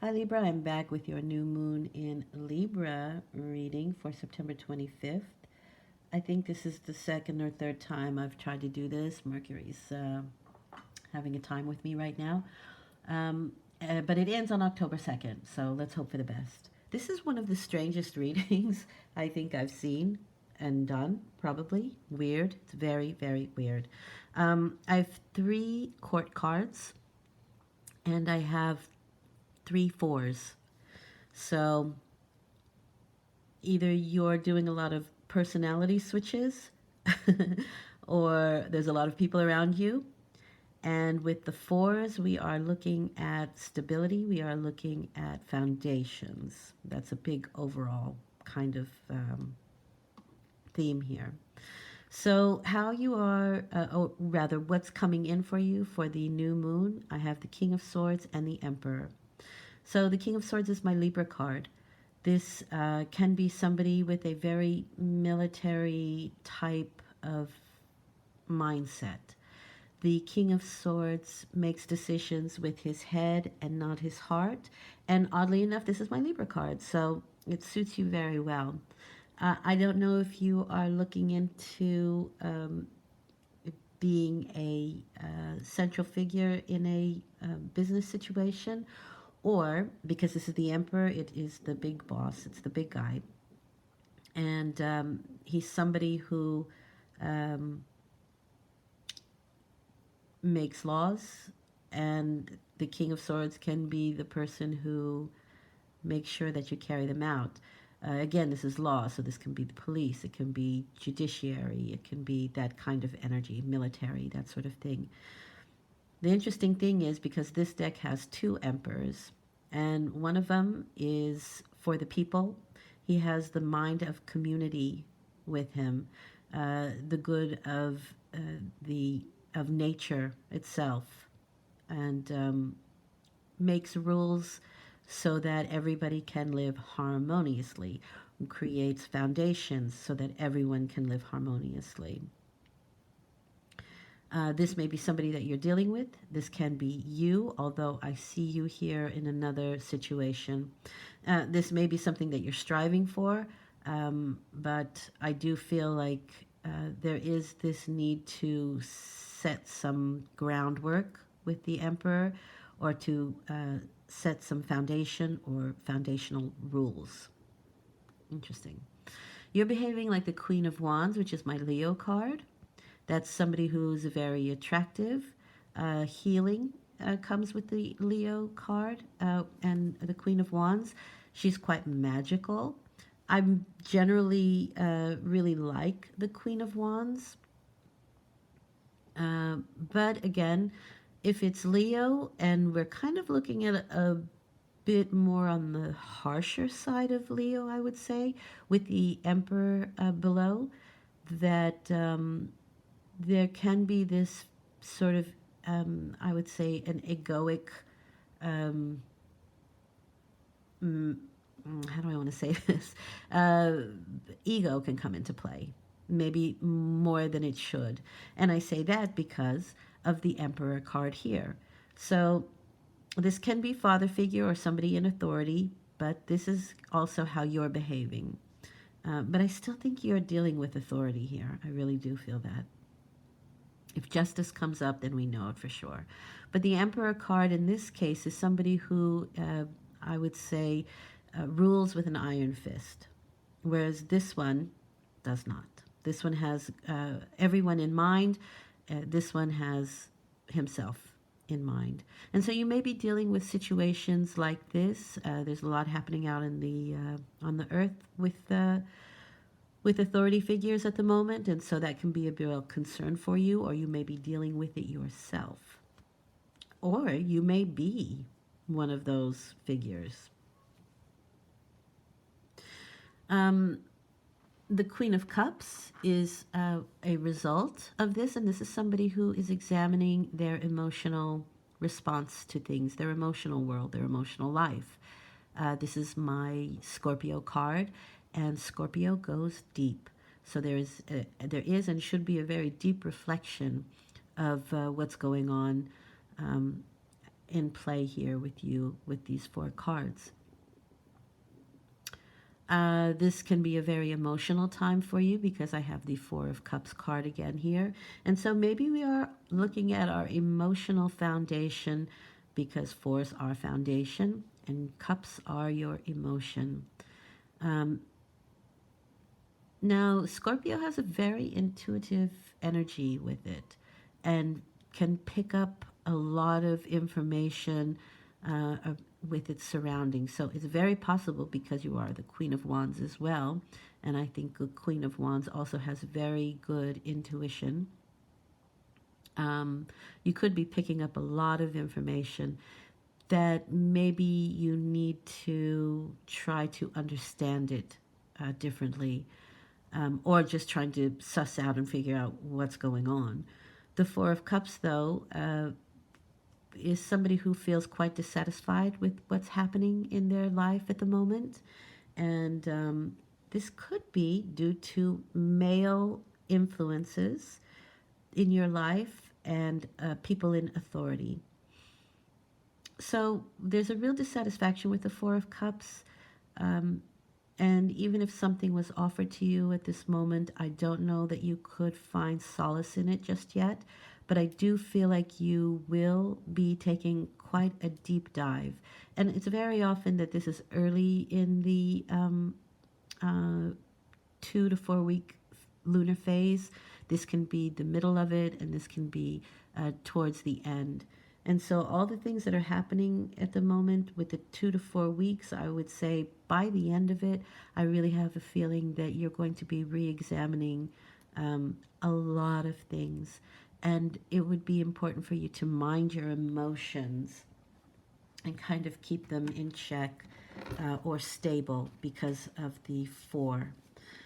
Hi Libra, I'm back with your new moon in Libra reading for September 25th. I think this is the second or third time I've tried to do this. Mercury's having a time with me right now. Um, but it ends on October 2nd, so let's hope for the best. This is one of the strangest readings I think I've seen and done, probably. Weird. It's very, very weird. I have three court cards, and I have three fours. So either you're doing a lot of personality switches or there's a lot of people around you. And with the fours, we are looking at stability, we are looking at foundations. That's a big overall kind of theme here. So, how you are, or rather, what's coming in for you for the new moon? I have the King of Swords and the Emperor. So, the King of Swords is my Libra card. This can be somebody with a very military type of mindset. The King of Swords makes decisions with his head and not his heart. And oddly enough, this is my Libra card, so it suits you very well. I don't know if you are looking into being a central figure in a business situation, or because this is the Emperor, it is the big boss, it's the big guy. And he's somebody who um, makes laws, and the King of Swords can be the person who makes sure that you carry them out. Again, this is law, so this can be the police, it can be judiciary, it can be that kind of energy, military, that sort of thing. The interesting thing is because this deck has two emperors, and one of them is for the people. He has the mind of community with him, the good the of nature itself, and makes rules so that everybody can live harmoniously, creates foundations so that everyone can live harmoniously. This may be somebody that you're dealing with. This can be you, although I see you here in another situation. This may be something that you're striving for, but I do feel like there is this need to set some groundwork with the Emperor or to set some foundation or foundational rules. Interesting. You're behaving like the Queen of Wands, which is my Leo card. That's somebody who's very attractive. Healing comes with the Leo card, and the Queen of Wands. She's quite magical. I'm generally really like the Queen of Wands. But again, if it's Leo and we're kind of looking at a bit more on the harsher side of Leo, I would say, with the Emperor below, that there can be this sort of, I would say, an egoic, um, how do I want to say this? Ego can come into play, maybe more than it should. And I say that because of the Emperor card here. So this can be father figure or somebody in authority, but this is also how you're behaving. But I still think you're dealing with authority here. I really do feel that. If justice comes up, then we know it for sure. But the Emperor card in this case is somebody who, I would say, rules with an iron fist, whereas this one does not. This one has everyone in mind. This one has himself in mind. And so you may be dealing with situations like this. There's a lot happening out in the on the earth with authority figures at the moment, and so that can be a real concern for you, or you may be dealing with it yourself. Or you may be one of those figures. Um, the Queen of Cups is a result of this, and this is somebody who is examining their emotional response to things, their emotional world, their emotional life. This is my Scorpio card, and Scorpio goes deep. So there is and should be a very deep reflection of what's going on in play here with you with these four cards. This can be a very emotional time for you because I have the Four of Cups card again here. And so maybe we are looking at our emotional foundation because fours are foundation and cups are your emotion. Um, Now, Scorpio has a very intuitive energy with it and can pick up a lot of information with its surroundings. So it's very possible because you are the Queen of Wands as well. And I think the Queen of Wands also has very good intuition. You could be picking up a lot of information that maybe you need to try to understand it differently, or just trying to suss out and figure out what's going on. The Four of Cups, though, is somebody who feels quite dissatisfied with what's happening in their life at the moment. And this could be due to male influences in your life and people in authority. So there's a real dissatisfaction with the Four of Cups. And even if something was offered to you at this moment, I don't know that you could find solace in it just yet. But I do feel like you will be taking quite a deep dive. And it's very often that this is early in the 2 to 4 week lunar phase. This can be the middle of it, and this can be towards the end. And so all the things that are happening at the moment with the 2 to 4 weeks, I would say by the end of it, I really have a feeling that you're going to be re-examining a lot of things. And it would be important for you to mind your emotions and kind of keep them in check or stable because of the 4.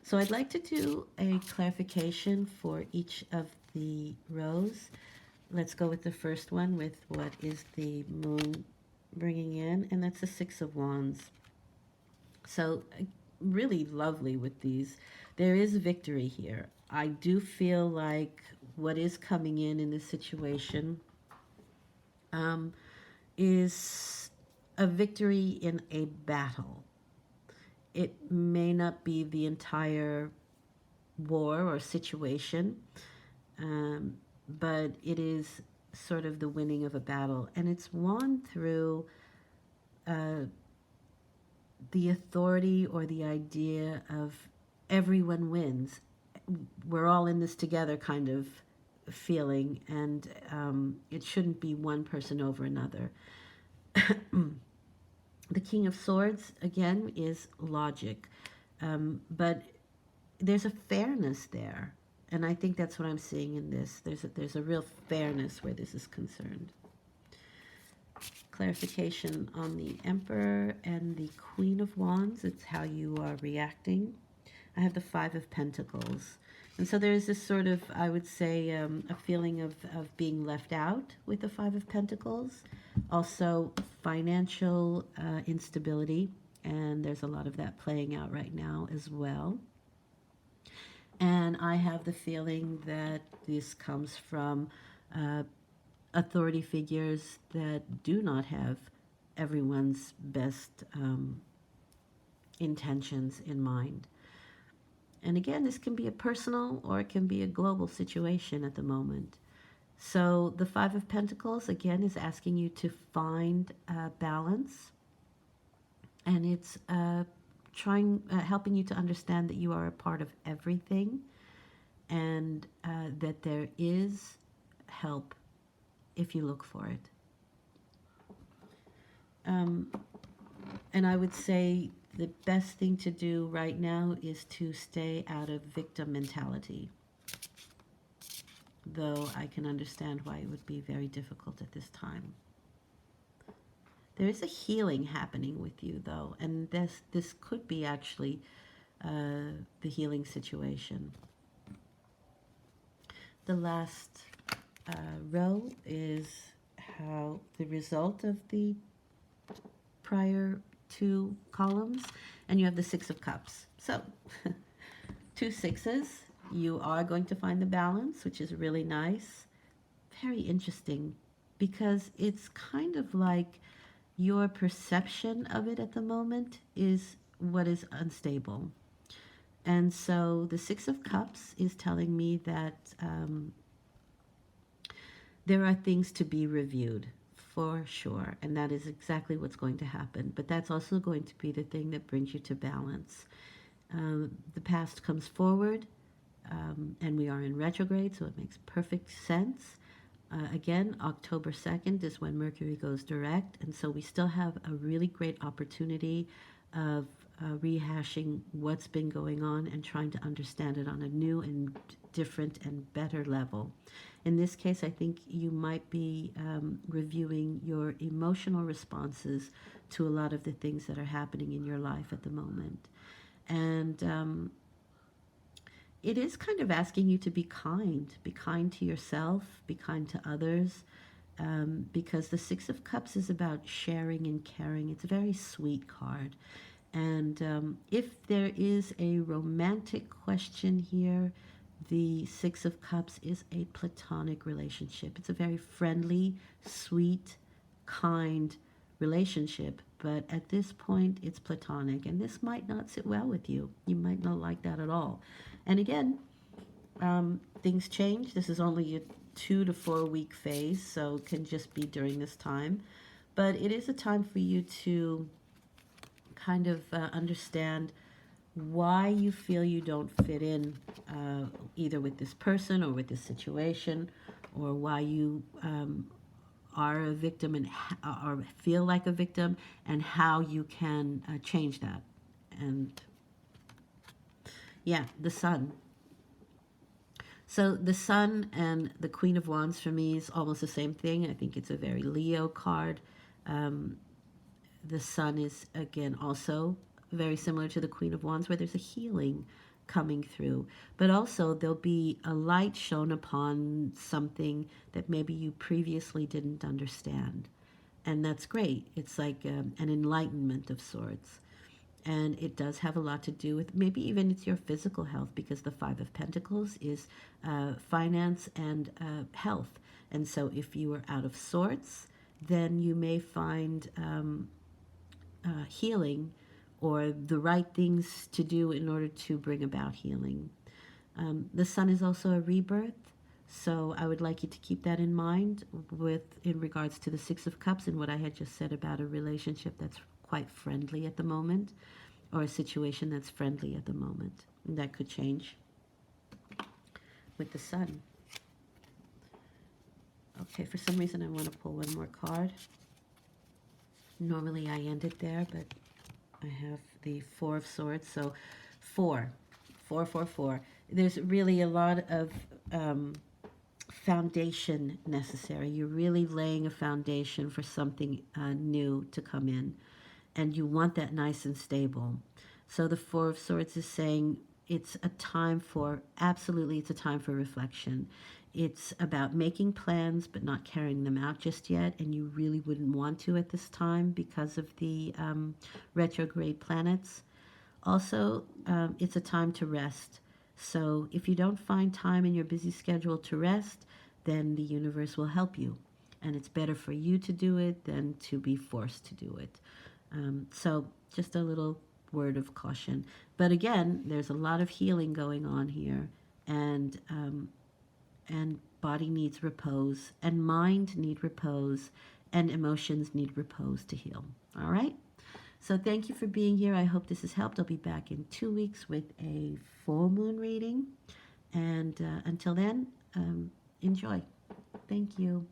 So I'd like to do a clarification for each of the rows. Let's go with the first one with what is the moon bringing in, and that's the Six of Wands. So really lovely with these. There is victory here. I do feel like what is coming in this situation is a victory in a battle. It may not be the entire war or situation, but it is sort of the winning of a battle. And it's won through the authority or the idea of everyone wins. We're all in this together kind of feeling, and it shouldn't be one person over another. The King of Swords, again, is logic, but there's a fairness there. And I think that's what I'm seeing in this. There's a real fairness where this is concerned. Clarification on the Emperor and the Queen of Wands. It's how you are reacting. I have the Five of Pentacles. And so there's this sort of, I would say, a feeling of being left out with the Five of Pentacles. Also, financial instability. And there's a lot of that playing out right now as well. And I have the feeling that this comes from authority figures that do not have everyone's best intentions in mind. And again, this can be a personal or it can be a global situation at the moment. So the Five of Pentacles, again, is asking you to find balance. And it's helping you to understand that you are a part of everything, and that there is help if you look for it. And I would say the best thing to do right now is to stay out of victim mentality, though I can understand why it would be very difficult at this time. There is a healing happening with you, though, and this could be actually the healing situation. The last row is how the result of the prior two columns, and you have the Six of Cups. So, 2 sixes. You are going to find the balance, which is really nice. Very interesting because it's kind of like your perception of it at the moment is what is unstable. And so the Six of Cups is telling me that there are things to be reviewed for sure, and that is exactly what's going to happen. But that's also going to be the thing that brings you to balance. The past comes forward, and we are in retrograde, so it makes perfect sense. Again, October 2nd is when Mercury goes direct, and so we still have a really great opportunity of rehashing what's been going on and trying to understand it on a new and different and better level. In this case, I think you might be reviewing your emotional responses to a lot of the things that are happening in your life at the moment. And it is kind of asking you to be kind to yourself, be kind to others, because the Six of Cups is about sharing and caring. It's a very sweet card. And if there is a romantic question here, the Six of Cups is a platonic relationship. It's a very friendly, sweet, kind relationship. But at this point, it's platonic. And this might not sit well with you. You might not like that at all. And again, things change. This is only a 2 to 4 week phase, so it can just be during this time. But it is a time for you to kind of understand why you feel you don't fit in either with this person or with this situation, or why you are a victim and or feel like a victim, and how you can change that. And yeah, the Sun. So the Sun and the Queen of Wands for me is almost the same thing. I think it's a very Leo card. Um, the Sun is, again, also very similar to the Queen of Wands, where there's a healing coming through. But also there'll be a light shown upon something that maybe you previously didn't understand. And that's great. It's like an enlightenment of sorts. And it does have a lot to do with maybe even it's your physical health, because the Five of Pentacles is finance and health. And so if you are out of sorts, then you may find healing or the right things to do in order to bring about healing. The Sun is also a rebirth, so I would like you to keep that in mind in regards to the Six of Cups and what I had just said about a relationship that's quite friendly at the moment, or a situation that's friendly at the moment. And that could change with the Sun. Okay, for some reason I want to pull one more card. Normally I end it there, but I have the Four of Swords, so four, four, four, four. There's really a lot of foundation necessary. You're really laying a foundation for something new to come in, and you want that nice and stable. So the Four of Swords is saying it's a time for, absolutely, it's a time for reflection. It's about making plans but not carrying them out just yet, and you really wouldn't want to at this time because of the retrograde planets. Also, it's a time to rest. So if you don't find time in your busy schedule to rest, then the universe will help you. And it's better for you to do it than to be forced to do it. So just a little word of caution. But again, there's a lot of healing going on here. And body needs repose, and mind need repose, and emotions need repose to heal. All right? So thank you for being here. I hope this has helped. I'll be back in 2 weeks with a full moon reading. And until then, enjoy. Thank you.